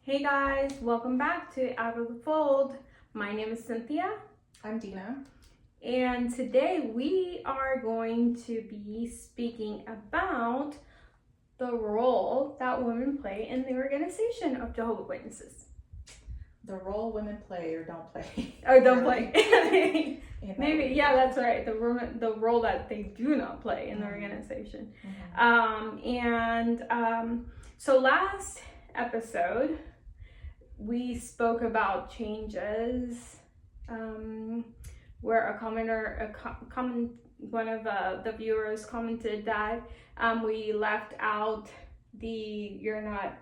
Hey guys, welcome back to Out of the Fold. My name is Cynthia. I'm Dina. And today we are going to be speaking about the role that women play in the organization of Jehovah Witnesses. The role women play or don't play. Or don't play. Maybe, yeah, that's right. The role that they do not play in the organization. So last episode, we spoke about changes where one of the viewers commented that we left out the you're not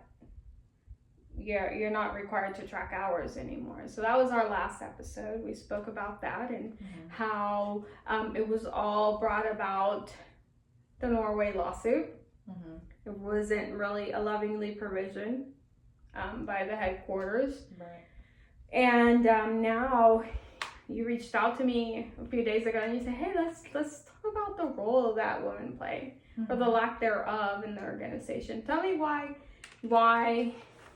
required to track hours anymore. So that was our last episode. We spoke about that and how it was all brought about the Norway lawsuit. It wasn't really a lovingly provision by the headquarters. Right. And now you reached out to me a few days ago and you said, hey, let's talk about the role that women play or the lack thereof in the organization. Tell me why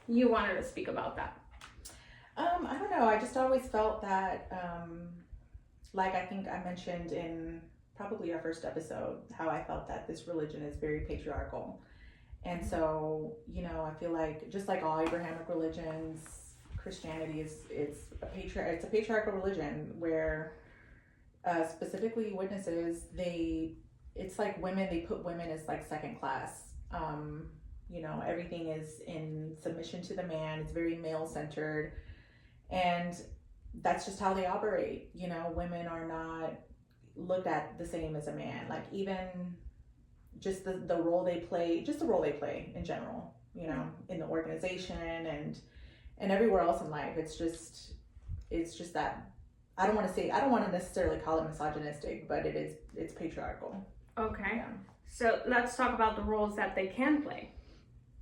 you wanted to speak about that. I don't know. I just always felt that, like I think I mentioned in probably our first episode, how I felt that this religion is very patriarchal. And so, I feel like just like all Abrahamic religions, Christianity it's a patriarchal religion where specifically witnesses, it's like women, they put women as like second class. Everything is in submission to the man. It's very male centered, and that's just how they operate. Women are not looked at the same as a man. Like even just the role they play, just the role they play in general, in the organization and everywhere else in life. It's just that I don't want to necessarily call it misogynistic, but it's patriarchal. Okay. Yeah. So let's talk about the roles that they can play,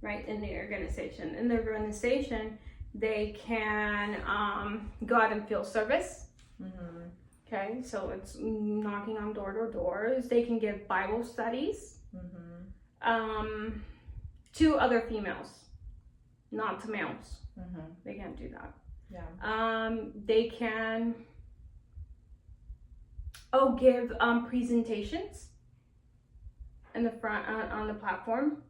right, in the organization. In the organization, they can go out and field service. Okay, so it's knocking on doors. They can give Bible studies to other females, not to males. They can't do that. Yeah. They can give presentations in the front on the platform,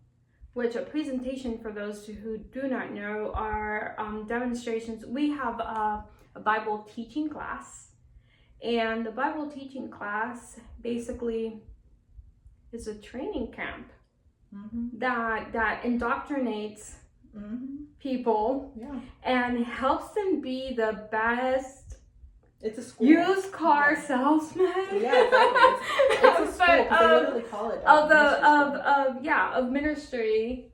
which a presentation, for those who do not know, are demonstrations. We have a Bible teaching class, and the Bible teaching class basically is a training camp that indoctrinates people and helps them be the best. It's a school. Used car salesman. Yeah, exactly. It's a school, because they literally call it of ministry,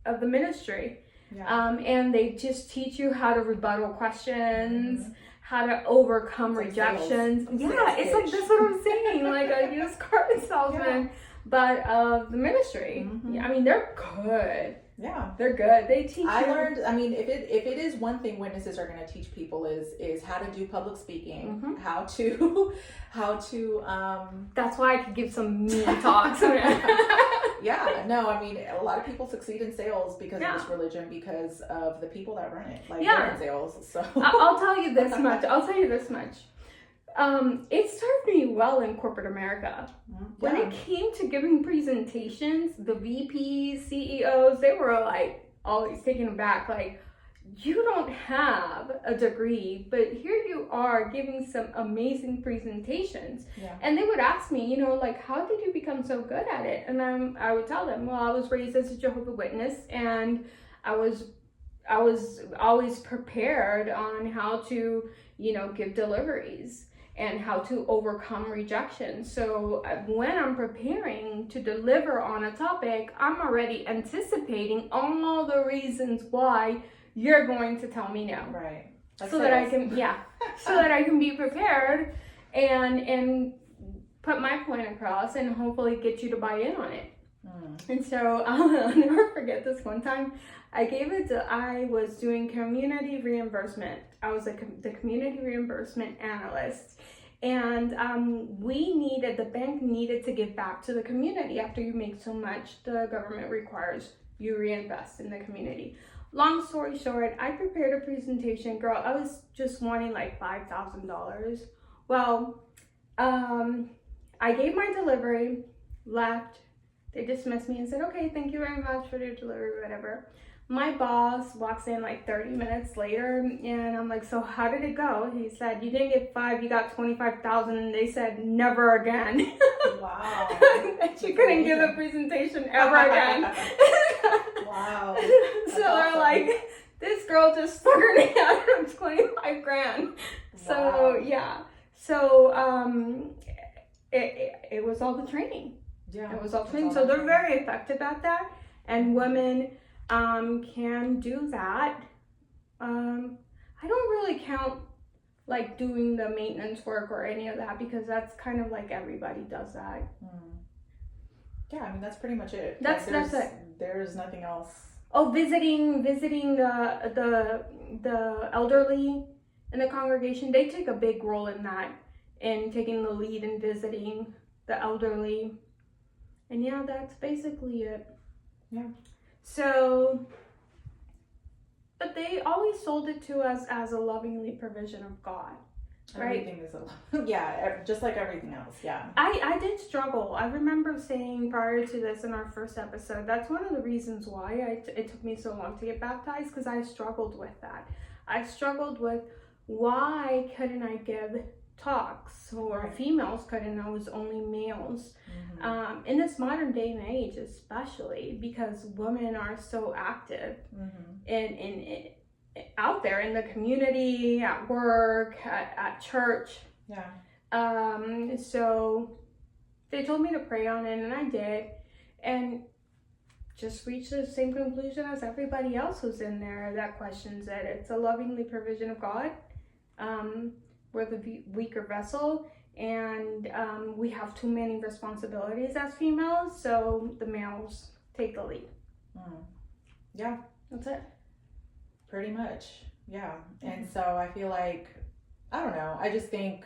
of the ministry. Yeah. And they just teach you how to rebuttal questions, how to overcome rejections. It's like that's what I'm saying, like a used car salesman, but of the ministry. I mean, they're good. Yeah, they're good. They teach. I learned. I mean, if it is one thing witnesses are going to teach people is how to do public speaking, how to. That's why I could give some mean talks. Yeah, no, I mean, a lot of people succeed in sales because of this religion, because of the people that run it. Like they're in sales. So I'll tell you this much. It served me well in corporate America. When it came to giving presentations, the VPs, CEOs, they were like always taken aback. Like, you don't have a degree, but here you are giving some amazing presentations. And they would ask me, like, how did you become so good at it? And I would tell them, well, I was raised as a Jehovah Witness, and I was always prepared on how to, give deliveries and how to overcome rejection. So when I'm preparing to deliver on a topic, I'm already anticipating all the reasons why you're going to tell me no. Right. So that I can be prepared and put my point across and hopefully get you to buy in on it. And so I'll never forget this one time. I was doing community reimbursement. I was the community reimbursement analyst. And the bank needed to give back to the community. After you make so much, the government requires you reinvest in the community. Long story short, I prepared a presentation. Girl, I was just wanting like $5,000. Well, I gave my delivery, left. They dismissed me and said, okay, thank you very much for your delivery, whatever. My boss walks in like 30 minutes later, and I'm like, so how did it go? He said, you didn't get 5, you got 25,000. And they said, never again. Wow. That you couldn't give a presentation ever again. Wow. So they're like, this girl just stuck her neck out of 25 grand. So Wow. yeah. So it was all the training. Yeah. It was all training. So they're very effective at that. And women can do that. I don't really count like doing the maintenance work or any of that, because that's kind of like everybody does that. Yeah, I mean that's pretty much it. That's it. There's nothing else. Oh, visiting the elderly in the congregation, they take a big role in that, in taking the lead in visiting the elderly. And yeah, that's basically it. Yeah. So, but they always sold it to us as a lovingly provision of God, right? Everything is just like everything else. Yeah. I did struggle. I remember saying prior to this in our first episode, that's one of the reasons why it took me so long to get baptized, because I struggled with that. I struggled with, why couldn't I give talks, or females couldn't, I was only males. In this modern day and age, especially because women are so active in out there in the community, at work, at church. Yeah. So they told me to pray on it, and I did, and just reached the same conclusion as everybody else who's in there that questions it. It's a lovingly provision of God. We're the weaker vessel, and we have too many responsibilities as females, so the males take the lead. Yeah. That's it. Pretty much. Yeah. And so I feel like, I don't know, I just think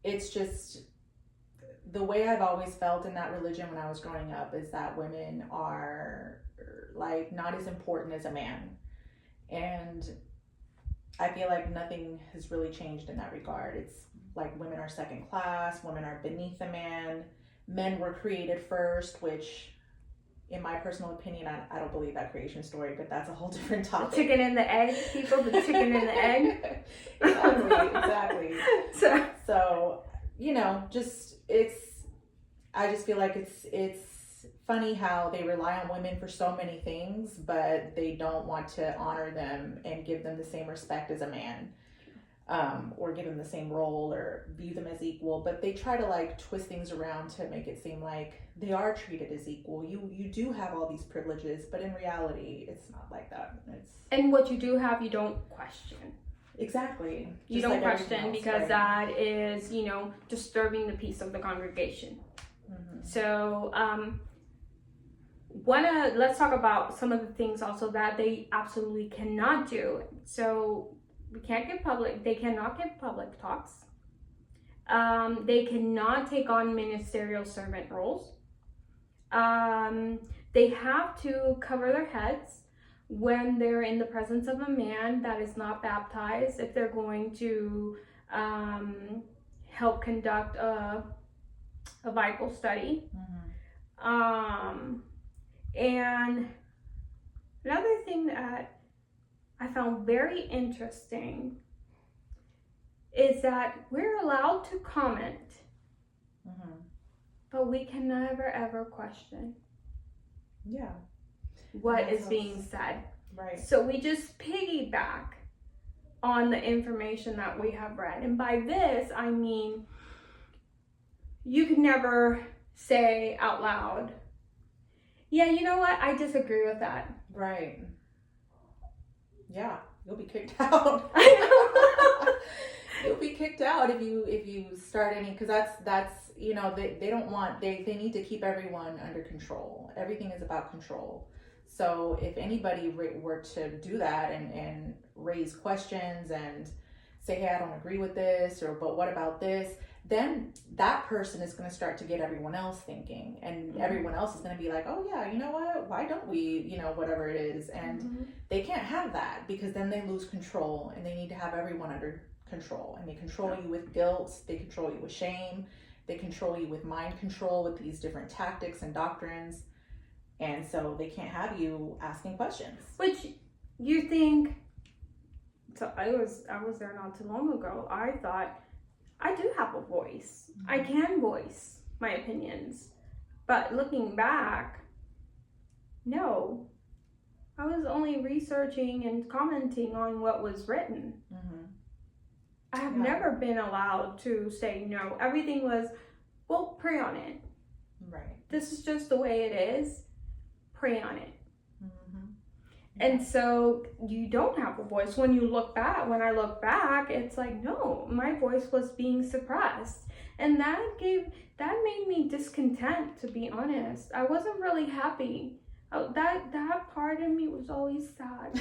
it's just the way I've always felt in that religion when I was growing up, is that women are like not as important as a man. And I feel like nothing has really changed in that regard. It's like women are second class, women are beneath a man. Men were created first, which in my personal opinion, I don't believe that creation story, but that's a whole different topic. The chicken and the egg, people, the chicken and the egg. Exactly. So, you know, I just feel like it's funny how they rely on women for so many things, but they don't want to honor them and give them the same respect as a man, or give them the same role or view them as equal. But they try to like twist things around to make it seem like they are treated as equal. You do have all these privileges, but in reality, it's not like that. And what you do have, you don't question. Exactly. You don't question, because that is, disturbing the peace of the congregation. So, let's talk about some of the things also that they absolutely cannot do. So they cannot give public talks. They cannot take on ministerial servant roles. They have to cover their heads when they're in the presence of a man that is not baptized, if they're going to help conduct a Bible study. And another thing that I found very interesting is that we're allowed to comment, but we can never ever question what is being said. Right. So we just piggyback on the information that we have read. And by this, I mean, you could never say out loud, yeah, you know what? I disagree with that. Right. Yeah, you'll be kicked out. I know. You'll be kicked out if you start any, because that's they don't want, they need to keep everyone under control. Everything is about control. So if anybody were to do that and raise questions and say, hey, I don't agree with this, or but what about this, then that person is going to start to get everyone else thinking, and everyone else is going to be like, oh yeah, you know what, why don't we, whatever it is. And they can't have that, because then they lose control, and they need to have everyone under control. And they control you with guilt, they control you with shame, they control you with mind control, with these different tactics and doctrines. And so they can't have you asking questions. Which you think, so I was there not too long ago. I thought, I do have a voice. I can voice my opinions. But looking back, no. I was only researching and commenting on what was written. I have never been allowed to say no. Everything was, well, pray on it. Right. This is just the way it is. Pray on it. And so you don't have a voice. When I look back, it's like, no, my voice was being suppressed. And that made me discontent, to be honest. I wasn't really happy. That part of me was always sad.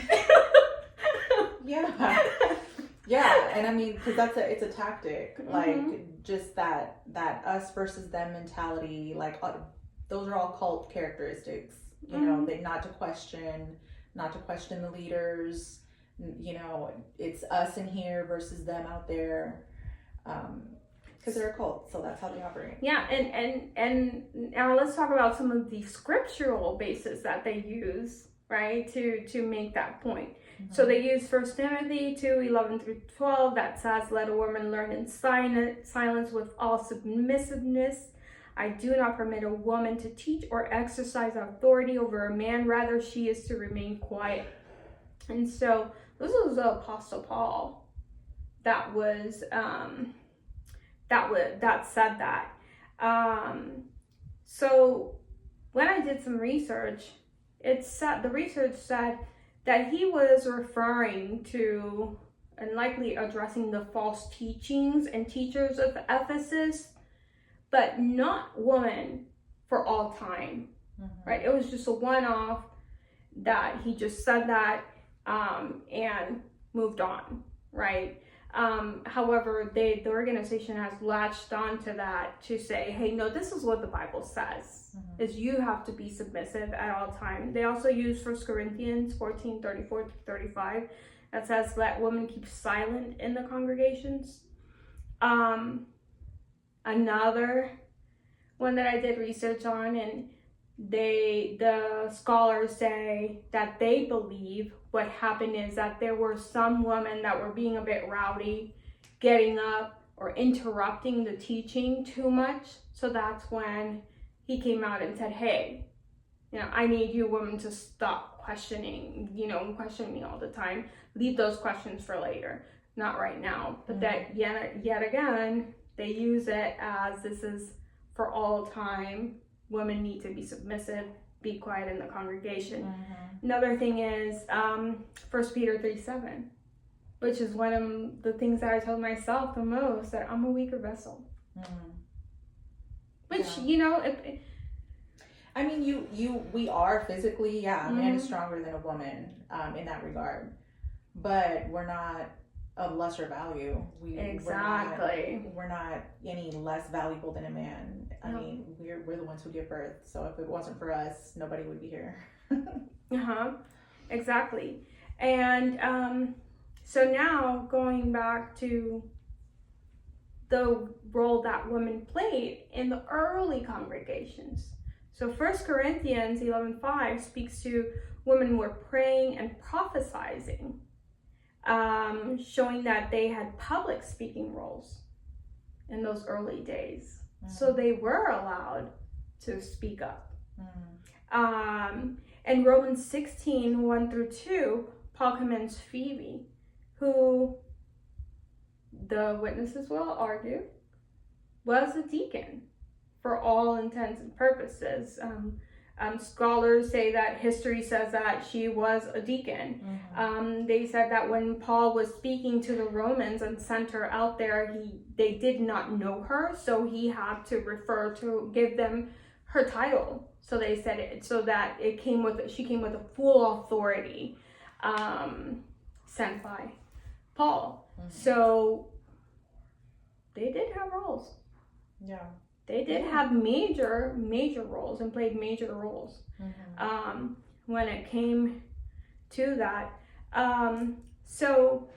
Yeah, and I mean, because it's a tactic, like just that us versus them mentality, like those are all cult characteristics, you know, they not to question the leaders, it's us in here versus them out there, because they're a cult, so that's how they operate. Yeah, and now let's talk about some of the scriptural bases that they use, right, to make that point. So they use 1 Timothy 2:11-12 that says, let a woman learn in silence with all submissiveness. I do not permit a woman to teach or exercise authority over a man. Rather, she is to remain quiet. And so this was the Apostle Paul that said that. So when I did some research, the research said that he was referring to and likely addressing the false teachings and teachers of Ephesus, but not women for all time, right? It was just a one-off that he just said that and moved on, right? However, the organization has latched onto that to say, hey, no, this is what the Bible says, is you have to be submissive at all times. They also use 1 Corinthians 14:34-35 that says, let women keep silent in the congregations. Another one that I did research on, and the scholars say that they believe what happened is that there were some women that were being a bit rowdy, getting up or interrupting the teaching too much. So that's when he came out and said, hey, I need you women to stop questioning me all the time. Leave those questions for later, not right now. But that yet again, they use it as this is for all time. Women need to be submissive, be quiet in the congregation. Another thing is 1 Peter 3:7, which is one of the things that I told myself the most, that I'm a weaker vessel. Which, I mean, we are physically, a man is stronger than a woman in that regard, but we're not of lesser value. We're not any less valuable than a man. I mean, we're the ones who give birth. So if it wasn't for us, nobody would be here. Exactly. And so now going back to the role that women played in the early congregations. So 1 Corinthians 11:5 speaks to women were praying and prophesying, showing that they had public speaking roles in those early days. So they were allowed to speak up. In Romans 16:1-2, Paul commends Phoebe, who the witnesses will argue was a deacon for all intents and purposes. Scholars say that history says that she was a deacon. They said that when Paul was speaking to the Romans and sent her out there, they did not know her, so he had to give them her title. So they said it so that she came with a full authority sent by Paul. So they did have roles. Yeah. They did have major roles and played major roles when it came to that. So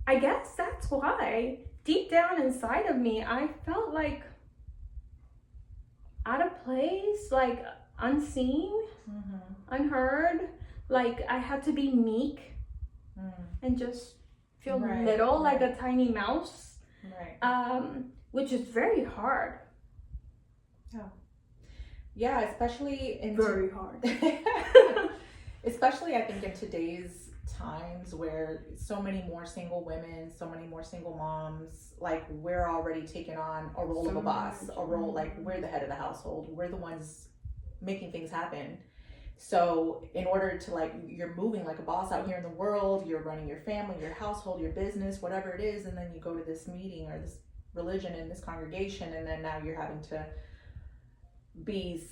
I guess that's why deep down inside of me, I felt like out of place, like unseen, unheard, like I had to be meek and just feel little, like a tiny mouse, which is very hard. Yeah, especially very hard. Especially I think in today's times where so many more single women, so many more single moms, like we're already taking on a role of a boss, a role like we're the head of the household, we're the ones making things happen. So in order to like, you're moving like a boss out here in the world, you're running your family, your household, your business, whatever it is, and then you go to this meeting or this religion in this congregation, and then now you're having to be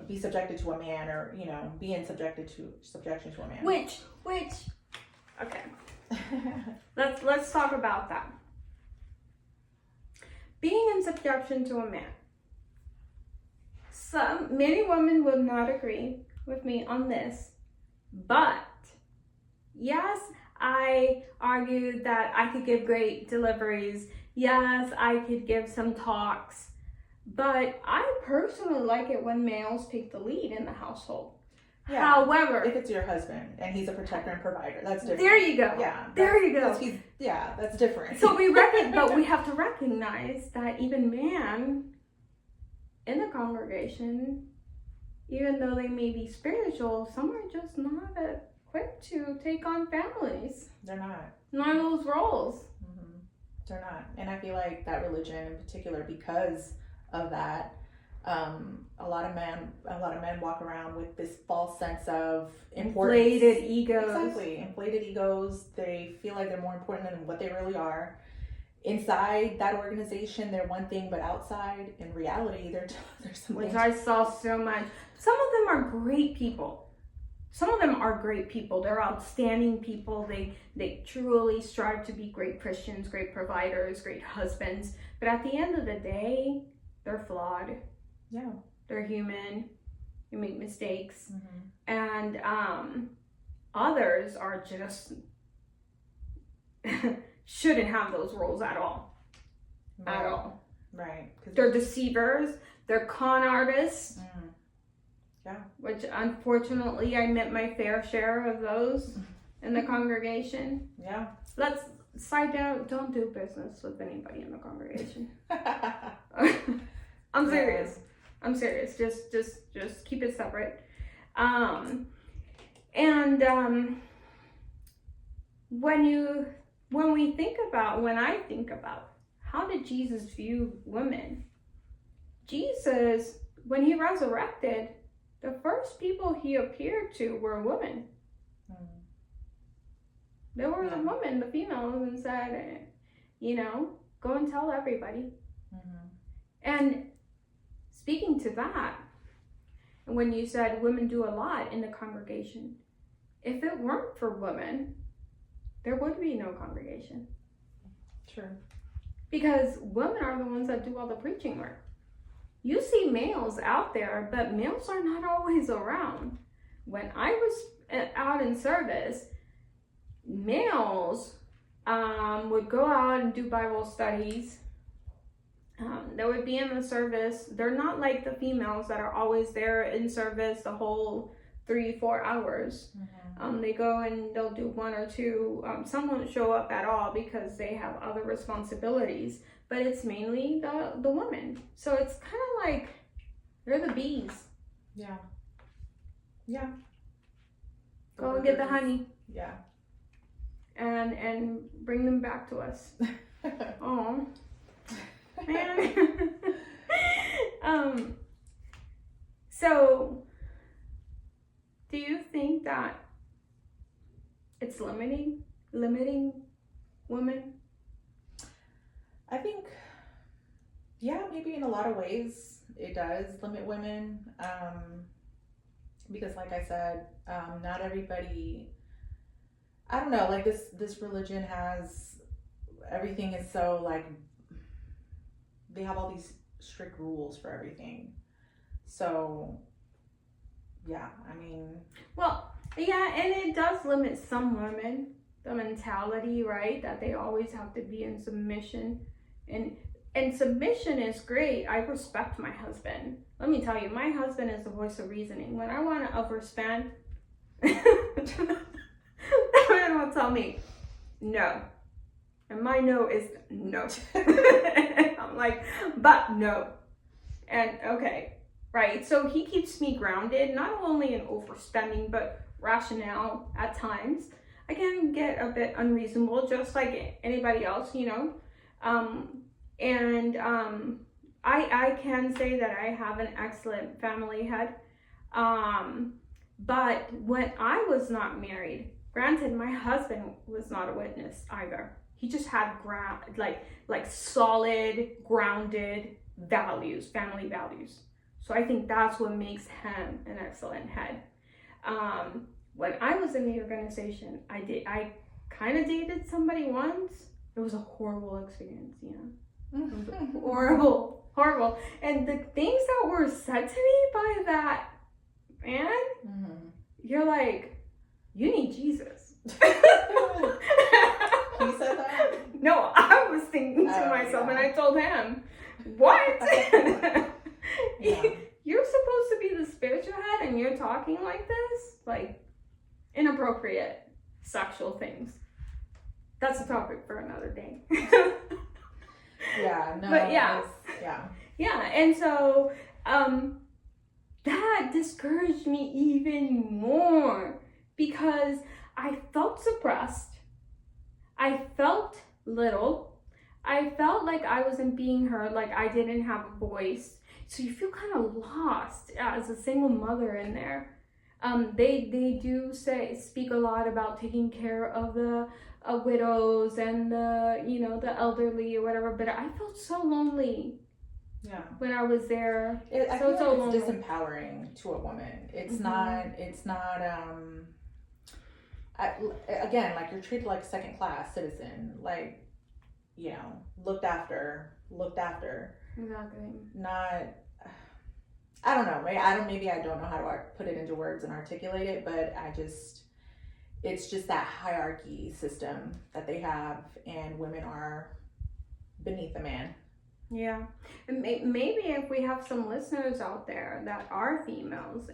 be subjected to a man, or be in subjection to a man, which okay. let's talk about that. Being in subjection to a man, many women would not agree with me on this, but yes, I argued that I could give great deliveries. Yes, I could give some talks. But I personally like it when males take the lead in the household. Yeah. However, if it's your husband and he's a protector and provider, that's different. There you go. Yeah. There you go. That's different. So but we have to recognize that even man in the congregation, even though they may be spiritual, some are just not equipped to take on families. They're not. None of those roles. They're not. And I feel like that religion in particular, because of that, a lot of men walk around with this false sense of importance. Inflated egos. Exactly, inflated egos. They feel like they're more important than what they really are. Inside that organization, they're one thing, but outside, in reality, there's some which things. I saw so much. Some of them are great people. They're outstanding people. They truly strive to be great Christians, great providers, great husbands. But at the end of the day, they're flawed. Yeah. They're human. You make mistakes. And others are just shouldn't have those roles at all. At all. Right. They're deceivers. They're con artists. Yeah. Which unfortunately I met my fair share of those in the congregation. Yeah. Let's side note, don't do business with anybody in the congregation. I'm serious. Just keep it separate. When I think about how did Jesus view women? Jesus, when he resurrected, the first people he appeared to were women. They were the women, the females, and said, go and tell everybody. And speaking to that, when you said women do a lot in the congregation, if it weren't for women, there would be no congregation. True. Because women are the ones that do all the preaching work. You see males out there, but males are not always around. When I was out in service, males would go out and do Bible studies. They would be in the service. They're not like the females that are always there in service the whole 3-4 hours. They go and they'll do 1 or 2. Some won't show up at all because they have other responsibilities. But it's mainly the women. So it's kind of like they're the bees. Yeah. Yeah. Go and get the honey. Yeah. And bring them back to us. Oh. Man. So do you think that it's limiting women? I think, maybe in a lot of ways it does limit women. Because like I said, not everybody, I don't know, like this religion has everything is so like, they have all these strict rules for everything. So yeah, I mean, well, yeah, and it does limit some women, the mentality, right, that they always have to be in submission. And submission is great. I respect my husband. Let me tell you, my husband is the voice of reasoning. When I want to overspend, that man will tell me no, and my no is no. I'm like, but no, and okay, right. So he keeps me grounded, not only in overspending, but rationale at times. I can get a bit unreasonable, just like anybody else, you know. I can say that I have an excellent family head. But when I was not married, granted, my husband was not a witness either. He just had like solid, grounded values, family values. So I think that's what makes him an excellent head. When I was in the organization, I kind of dated somebody once. It was a horrible experience, you know. It was horrible. And the things that were said to me by that man, you're like, you need Jesus. He said that? No, I was thinking to myself, and I told him, what? Yeah. You're supposed to be the spiritual head, and you're talking like this? Like, inappropriate sexual things. That's a topic for another day. Yeah, no. But yeah. Yeah, and so that discouraged me even more because I felt suppressed. I felt little. I felt like I wasn't being heard, like I didn't have a voice. So you feel kind of lost as a single mother in there. They do speak a lot about taking care of the widows and the elderly or whatever, but I felt so lonely. Yeah. When I was there, I feel like it's lonely. disempowering to a woman. It's not. Again, like you're treated like a second class citizen, like, you know, looked after. Exactly. Not. I don't know. Maybe I don't know how to put it into words and articulate it, but it's just that hierarchy system that they have, and women are beneath a man. Yeah, and maybe if we have some listeners out there that are females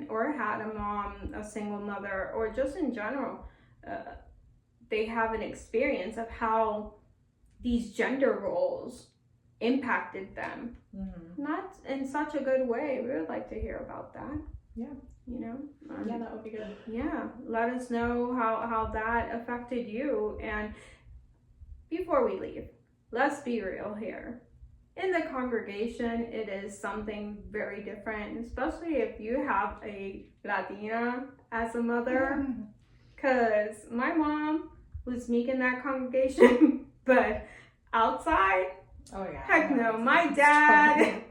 or had a mom, a single mother, or just in general, they have an experience of how these gender roles impacted them, not in such a good way. We would like to hear about that. Yeah. You know. Yeah, that would be good. Yeah, let us know how that affected you. And before we leave, let's be real here. In the congregation, it is something very different, especially if you have a Latina as a mother. Because my mom was meek in that congregation, but outside, oh yeah, heck no. My dad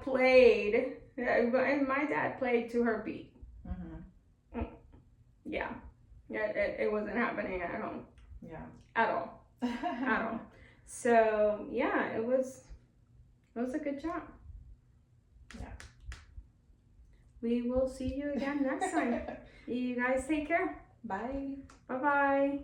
played, and my dad played to her beat. Yeah, it wasn't happening at home. Yeah, at all. So yeah, it was a good job. Yeah. We will see you again next time. You guys take care. Bye. Bye-bye.